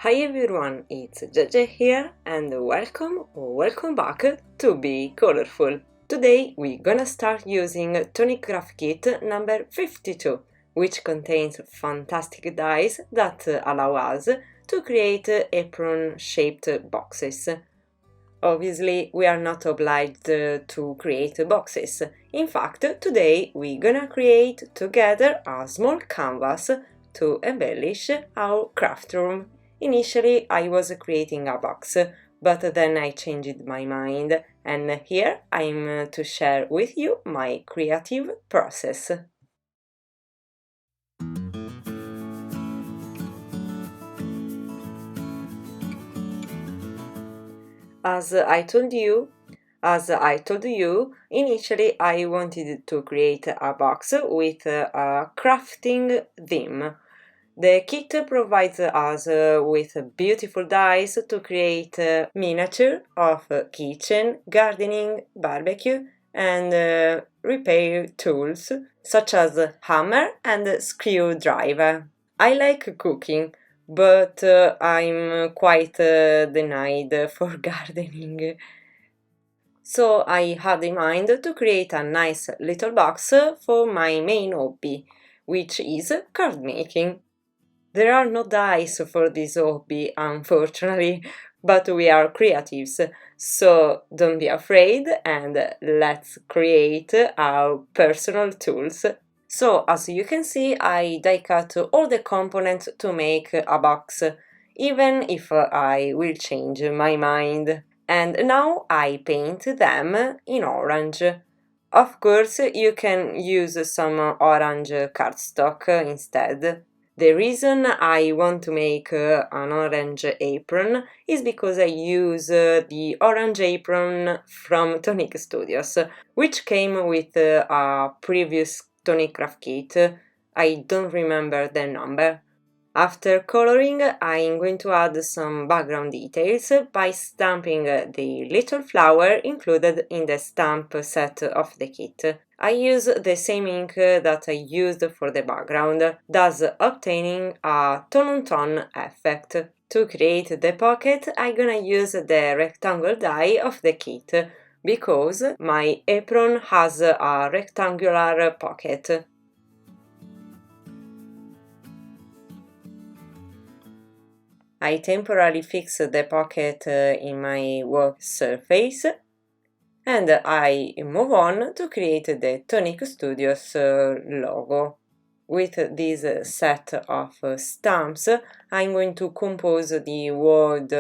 Hi everyone, it's JJ here and welcome or welcome back to Be Colorful. Today we're gonna start using Tonic Graph Kit number 52, which contains fantastic dies that allow us to create apron-shaped boxes. Obviously, we are not obliged to create boxes. In fact, today we're gonna create together a small canvas to embellish our craft room. Initially, I was creating a box, but then I changed my mind, and here I'm to share with you my creative process. As I told you, initially I wanted to create a box with a crafting theme. The kit provides us with beautiful dies to create miniature of kitchen, gardening, barbecue, and repair tools such as hammer and screwdriver. I like cooking, but I'm quite denied for gardening. So I had in mind to create a nice little box for my main hobby, which is card making. There are no dice for this hobby, unfortunately, but we are creatives, so don't be afraid and let's create our personal tools. So, as you can see, I die cut all the components to make a box, even if I will change my mind. And now I paint them in orange. Of course, you can use some orange cardstock instead. The reason I want to make an orange apron is because I use the orange apron from Tonic Studios, which came with a previous Tonic Graph Kit. I don't remember the number. After coloring, I'm going to add some background details by stamping the little flower included in the stamp set of the kit. I use the same ink that I used for the background, thus obtaining a tone-on-tone effect. To create the pocket, I'm gonna use the rectangle die of the kit, because my apron has a rectangular pocket. I temporarily fix the pocket in my work surface and I move on to create the Tonic Studios logo. With this set of stamps, I'm going to compose the word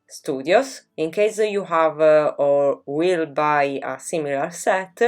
Studios. In case you have or will buy a similar set,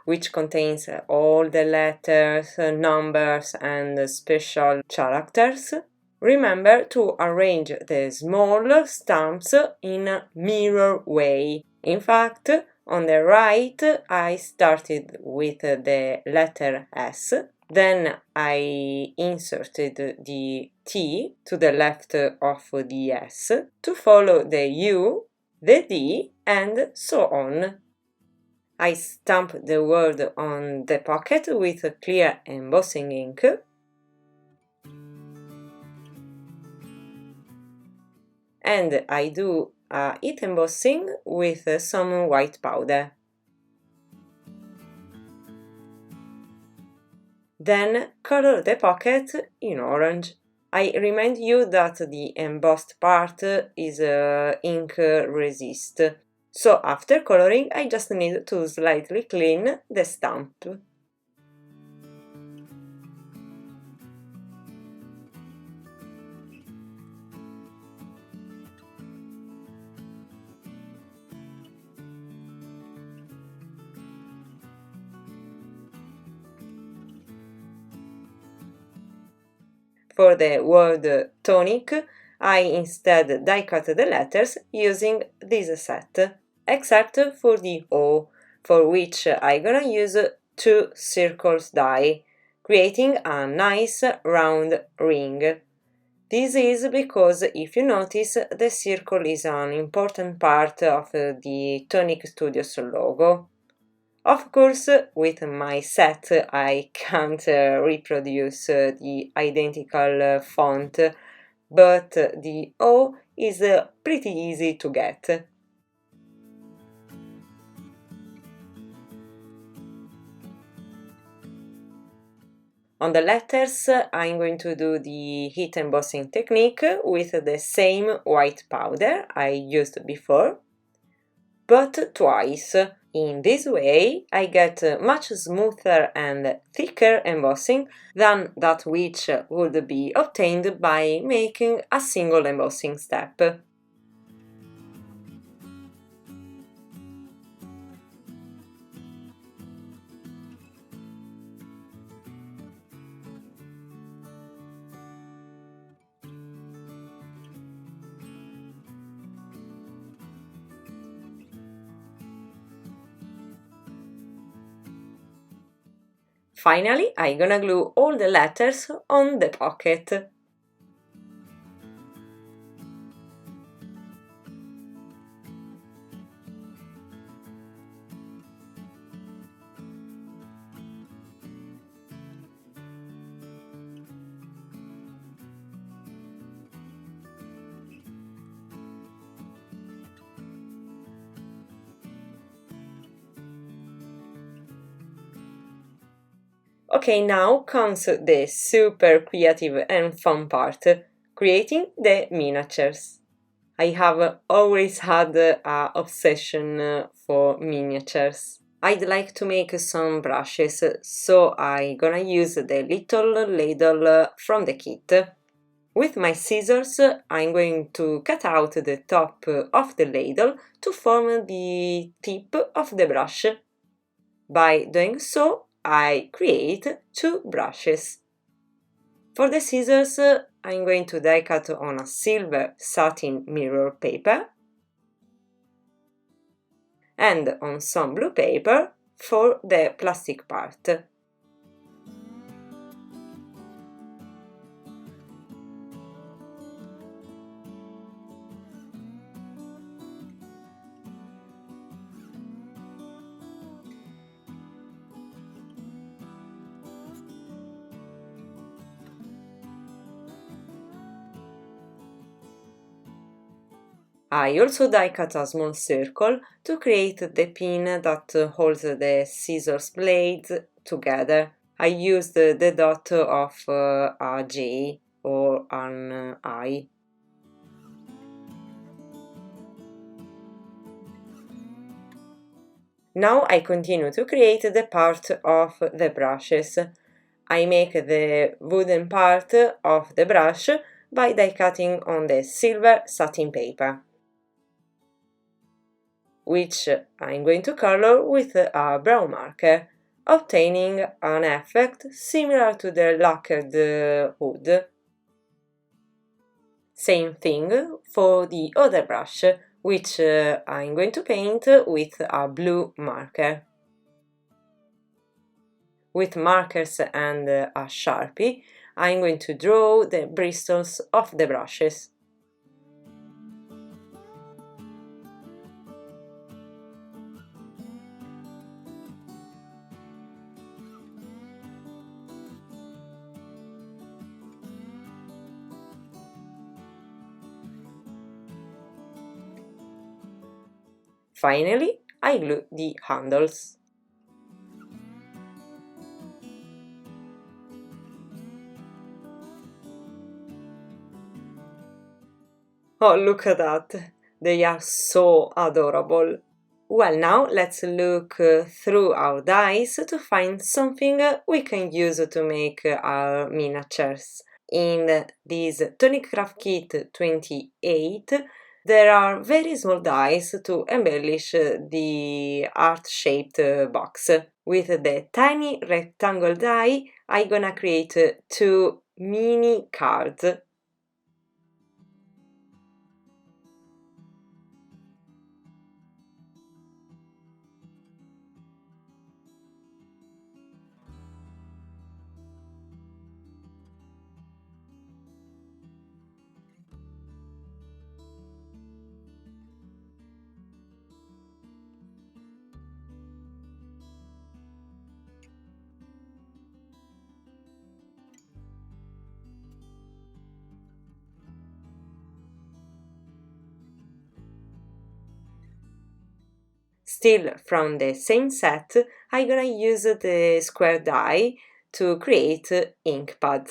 which contains all the letters, numbers, and special characters, remember to arrange the small stamps in a mirror way. In fact, on the right, I started with the letter S, then I inserted the T to the left of the S to follow the U, the D, and so on. I stamp the word on the pocket with clear embossing ink. And I do heat embossing with some white powder. Then color the pocket in orange. I remind you that the embossed part is ink resist. So after coloring, I just need to slightly clean the stamp. For the word tonic, I instead die cut the letters using this set, except for the O, for which I'm gonna use 2 circles die, creating a nice round ring. This is because, if you notice, the circle is an important part of the Tonic Studios logo. Of course, with my set I can't reproduce the identical font, but the O is pretty easy to get. On the letters, I'm going to do the heat embossing technique with the same white powder I used before, but twice. In this way, I get much smoother and thicker embossing than that which would be obtained by making a single embossing step. Finally, I'm gonna glue all the letters on the pocket. Okay, now comes the super creative and fun part, creating the miniatures. I have always had an obsession for miniatures. I'd like to make some brushes, so I'm gonna use the little ladle from the kit. With my scissors, I'm going to cut out the top of the ladle to form the tip of the brush. By doing so, I create two brushes. For the scissors, I'm going to die cut on a silver satin mirror paper and on some blue paper for the plastic part. I also die cut a small circle to create the pin that holds the scissors blades together. I used the dot of a J or an I. Now I continue to create the part of the brushes. I make the wooden part of the brush by die cutting on the silver satin paper, which I'm going to color with a brown marker, obtaining an effect similar to the lacquered wood. Same thing for the other brush, which I'm going to paint with a blue marker. With markers and a Sharpie, I'm going to draw the bristles of the brushes. Finally, I glue the handles. Oh, look at that! They are so adorable! Well, now let's look through our dies to find something we can use to make our miniatures. In this Tonic Craft Kit 28, there are very small dies to embellish the heart-shaped box. With the tiny rectangle die, I'm gonna create two mini cards. Still from the same set, I'm gonna use the square die to create ink pad.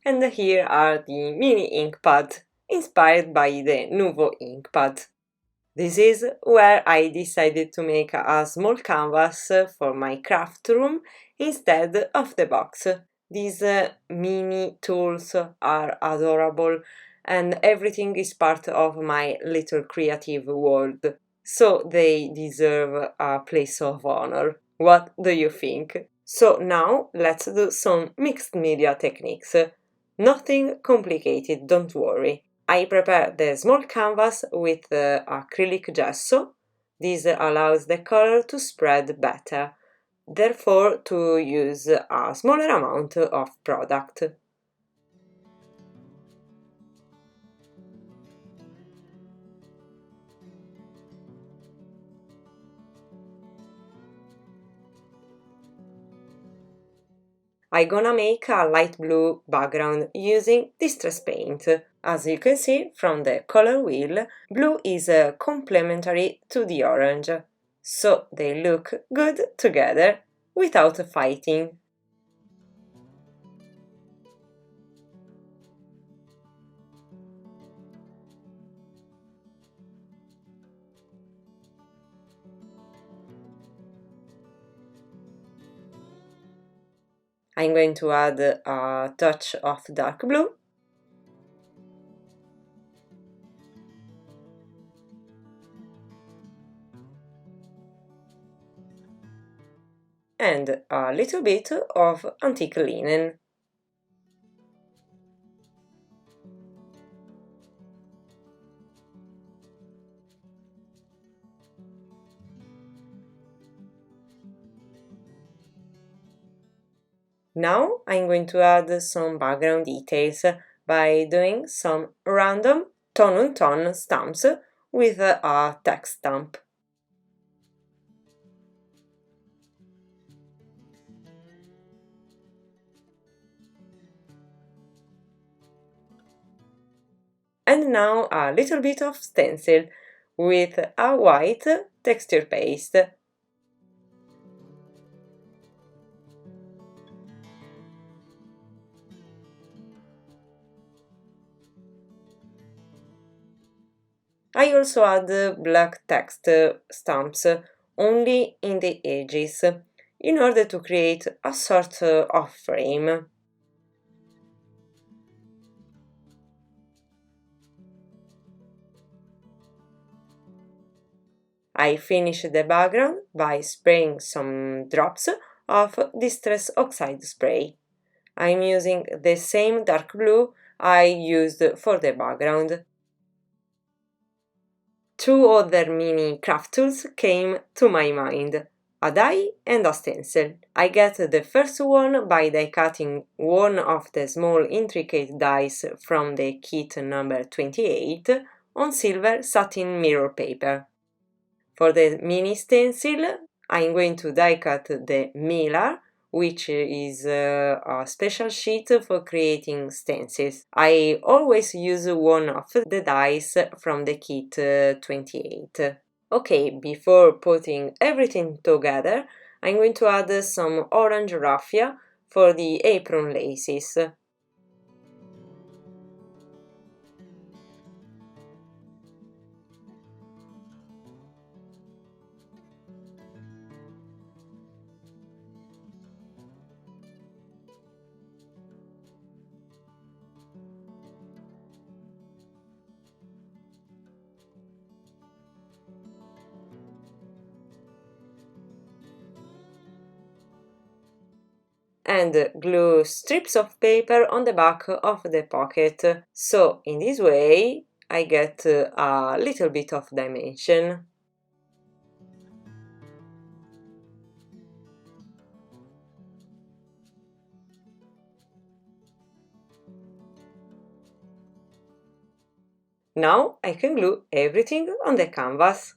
And here are the mini ink pad, inspired by the Nuvo ink pad. This is where I decided to make a small canvas for my craft room instead of the box. These mini tools are adorable and everything is part of my little creative world, so they deserve a place of honor. What do you think? So now let's do some mixed media techniques. Nothing complicated, don't worry. I prepared the small canvas with acrylic gesso. This allows the color to spread better, therefore to use a smaller amount of product. I'm gonna make a light blue background using Distress Paint. As you can see from the color wheel, blue is complementary to the orange, so they look good together without fighting. I'm going to add a touch of dark blue. And a little bit of antique linen. Now I'm going to add some background details by doing some random tone-on-tone stamps with a text stamp. And now a little bit of stencil with a white texture paste. I also add black text stamps only in the edges in order to create a sort of frame. I finish the background by spraying some drops of Distress Oxide spray. I'm using the same dark blue I used for the background. Two other mini craft tools came to my mind, a die and a stencil. I get the first one by die cutting one of the small intricate dies from the kit number 28 on silver satin mirror paper. For the mini stencil, I'm going to die cut the Mylar, which is a special sheet for creating stencils. I always use one of the dies from the kit 28. Okay, before putting everything together, I'm going to add some orange raffia for the apron laces. And glue strips of paper on the back of the pocket. So in this way I get a little bit of dimension. Now I can glue everything on the canvas.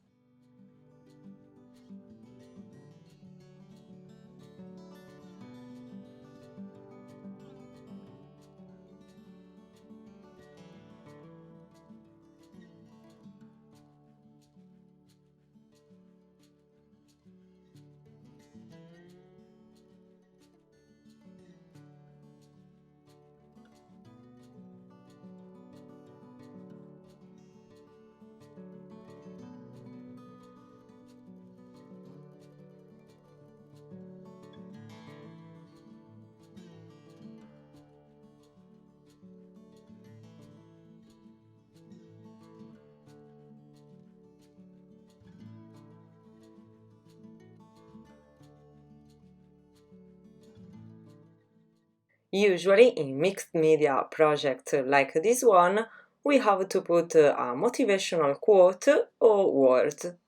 Usually in mixed media projects like this one, we have to put a motivational quote or word.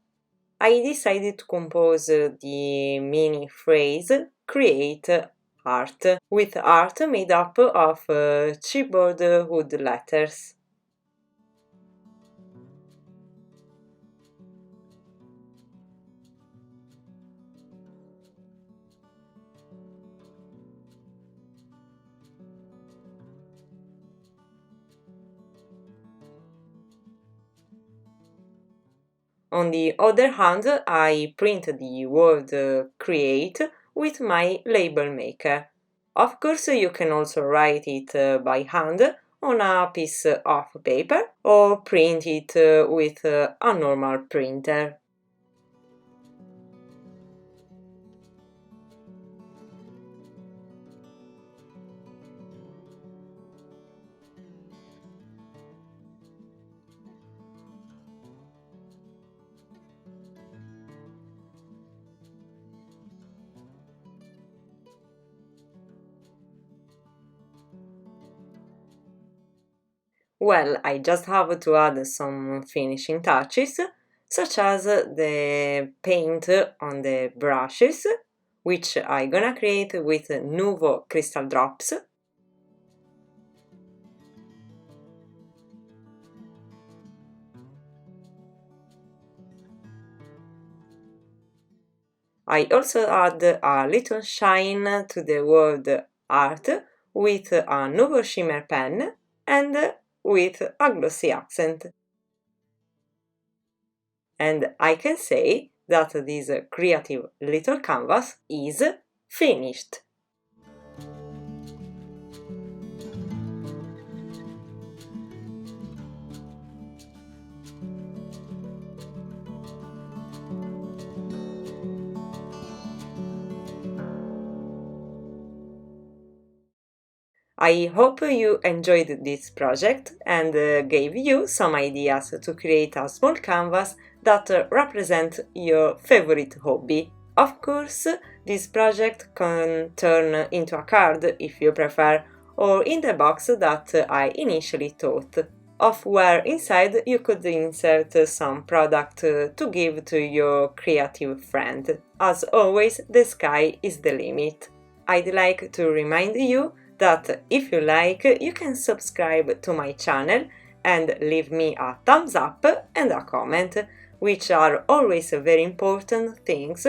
I decided to compose the mini phrase "Create art" with art made up of chipboard wood letters. On the other hand, I print the word create with my label maker. Of course, you can also write it by hand on a piece of paper or print it with a normal printer. Well, I just have to add some finishing touches, such as the paint on the brushes, which I'm gonna create with Nuvo crystal drops. I also add a little shine to the word art with a Nuvo shimmer pen and with a glossy accent. And I can say that this creative little canvas is finished. I hope you enjoyed this project and gave you some ideas to create a small canvas that represent your favorite hobby. Of course, this project can turn into a card if you prefer, or in the box that I initially thought of, where inside you could insert some product to give to your creative friend. As always, the sky is the limit. I'd like to remind you that if you like, you can subscribe to my channel and leave me a thumbs up and a comment, which are always very important things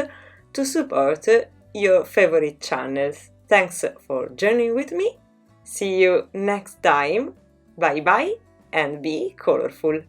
to support your favorite channels. Thanks for joining with me. See you next time. Bye bye and be colorful.